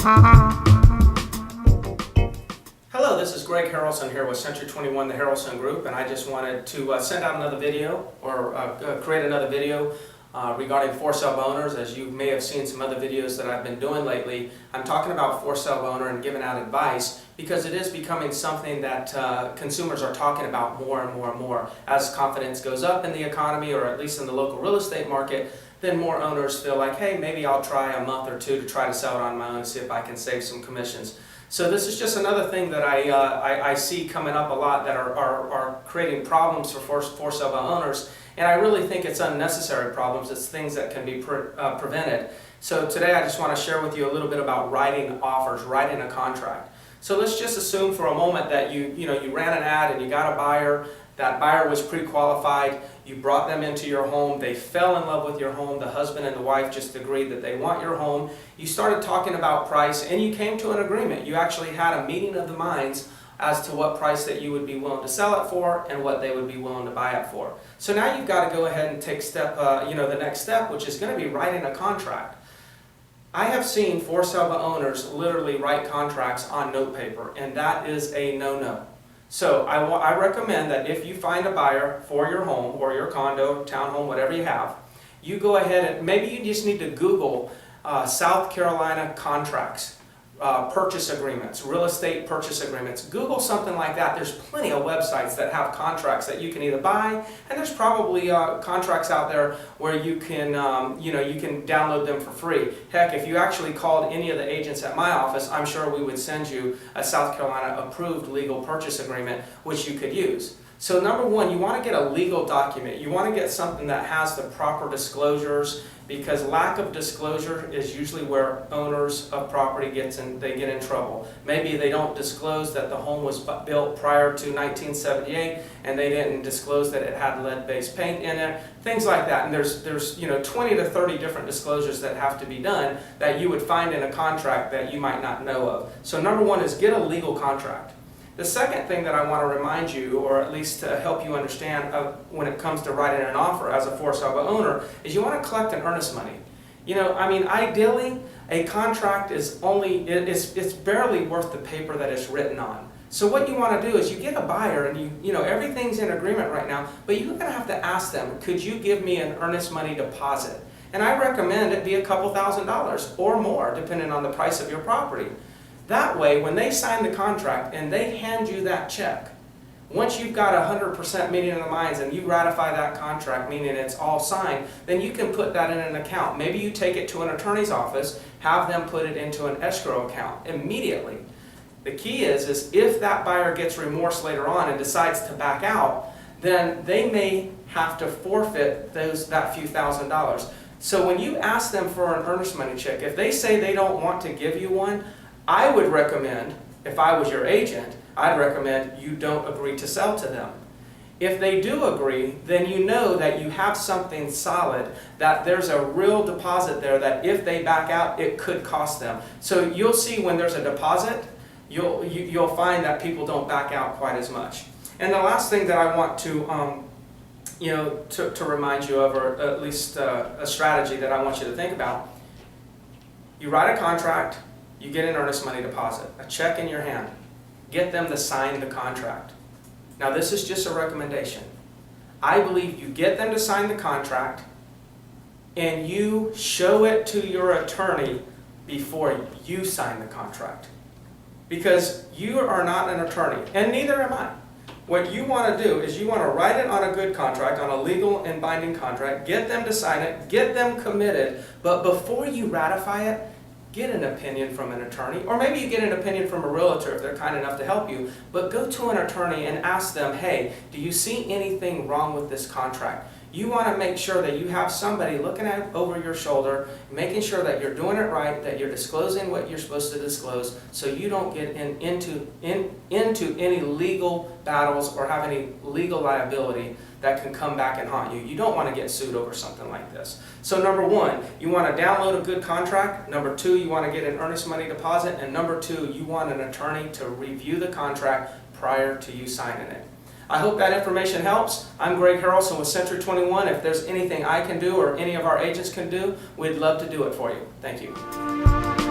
Hello, this is Greg Harrelson here with Century 21, the Harrelson Group, and I just wanted to send out another video or create another video regarding for-sale owners. As you may have seen some other videos that I've been doing lately, I'm talking about for-sale owner and giving out advice because it is becoming something that consumers are talking about more and more and more. As confidence goes up in the economy, or at least in the local real estate market, then more owners feel like, hey, maybe I'll try a month or two to try to sell it on my own and see if I can save some commissions. So this is just another thing that I see coming up a lot that are creating problems for sale by owners, and I really think it's unnecessary problems. It's things that can be prevented. So today I just want to share with you a little bit about writing offers, writing a contract. So let's just assume for a moment that you ran an ad and you got a buyer. That buyer was pre-qualified, you brought them into your home, they fell in love with your home, the husband and the wife just agreed that they want your home, you started talking about price and you came to an agreement. You actually had a meeting of the minds as to what price that you would be willing to sell it for and what they would be willing to buy it for. So now you've got to go ahead and take the next step, which is going to be writing a contract. I have seen for sale by owners literally write contracts on note paper, and that is a no-no. So I recommend that if you find a buyer for your home or your condo, townhome, whatever you have, you go ahead and maybe you just need to Google South Carolina contracts, purchase agreements, real estate purchase agreements. Google something like that. There's plenty of websites that have contracts that you can either buy, and there's probably contracts out there where you can you can download them for free. Heck, if you actually called any of the agents at my office, I'm sure we would send you a South Carolina approved legal purchase agreement which you could use. So number one, you want to get a legal document. You want to get something that has the proper disclosures, because lack of disclosure is usually where owners of property get in trouble. Maybe they don't disclose that the home was built prior to 1978 and they didn't disclose that it had lead-based paint in it, things like that. And there's 20 to 30 different disclosures that have to be done that you would find in a contract that you might not know of. So number one is get a legal contract. The second thing that I want to remind you, or at least to help you understand when it comes to writing an offer as a for sale by owner, is you want to collect an earnest money. Ideally, a contract is it's barely worth the paper that it's written on. So what you want to do is you get a buyer and everything's in agreement right now, but you're going to have to ask them, could you give me an earnest money deposit? And I recommend it be a couple $1,000s or more, depending on the price of your property. That way, when they sign the contract and they hand you that check, once you've got 100% meeting of the minds and you ratify that contract, meaning it's all signed, then you can put that in an account. Maybe you take it to an attorney's office, have them put it into an escrow account immediately. The key is if that buyer gets remorse later on and decides to back out, then they may have to forfeit that few $1,000s. So when you ask them for an earnest money check, if they say they don't want to give you one, I would recommend, if I was your agent, I'd recommend you don't agree to sell to them. If they do agree, then you know that you have something solid, that there's a real deposit there that if they back out, it could cost them. So you'll see when there's a deposit, you'll find that people don't back out quite as much. And the last thing that I want to to remind you of, or at least a strategy that I want you to think about, you write a contract, you get an earnest money deposit, a check in your hand. Get them to sign the contract. Now this is just a recommendation. I believe you get them to sign the contract and you show it to your attorney before you sign the contract. Because you are not an attorney, and neither am I. What you want to do is you want to write it on a good contract, on a legal and binding contract, get them to sign it, get them committed, but before you ratify it, get an opinion from an attorney, or maybe you get an opinion from a realtor if they're kind enough to help you, but go to an attorney and ask them, hey, do you see anything wrong with this contract? You want to make sure that you have somebody looking over your shoulder, making sure that you're doing it right, that you're disclosing what you're supposed to disclose, so you don't get into any legal battles or have any legal liability that can come back and haunt you. You don't want to get sued over something like this. So number one, you want to download a good contract. Number two, you want to get an earnest money deposit. And number two, you want an attorney to review the contract prior to you signing it. I hope that information helps. I'm Greg Harrelson with Century 21. If there's anything I can do or any of our agents can do, we'd love to do it for you. Thank you.